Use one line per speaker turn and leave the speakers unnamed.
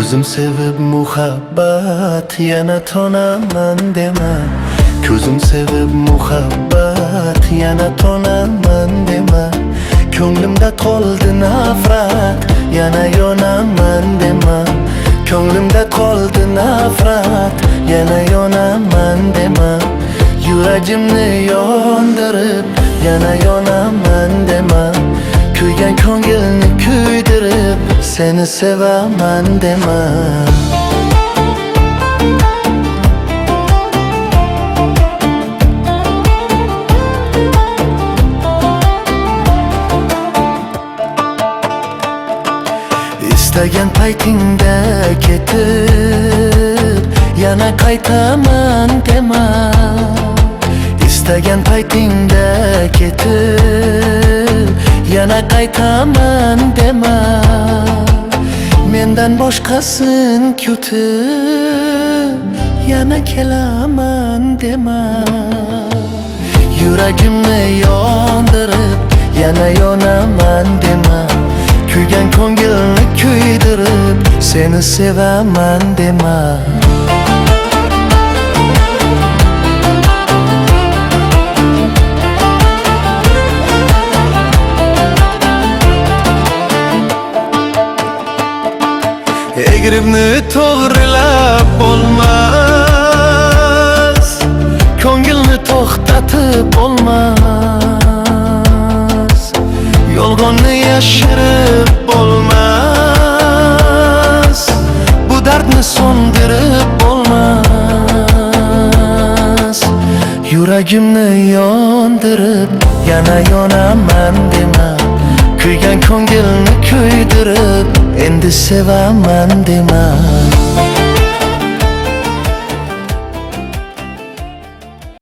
Ko'zim sevib muhabbat yana tonaman dema. Ko'zim sevib muhabbat yana tonaman dema. Ko'nglimda qoldi nafrat yana yonaman dema. Ko'nglimda qoldi nafrat yana yonaman dema. Yuragimni yondirib yana yonaman dema. Kuygan ko'ngilni kuydirib seni sevaman dema. İstagan paytingda ketib yana qaytaman dema. İstagan paytingda ketib yana qaytaman dema. Mendan boshqasin kutib yana kelaman dema. Yuragimni yondirib yana yonaman dema. Kuygan ko'ngilni kuydirib seni sevaman dema. Egribni to'g'rilab bo'lmas, ko'ngilni to'xtatib bo'lmas, yolg'onni yashirib bo'lmas, bu dardni so'ndirib bo'lmas. Yuragimni yondirib yana yonaman dema. Kuygan ko'ngilni kuydirib endi sevaman dema.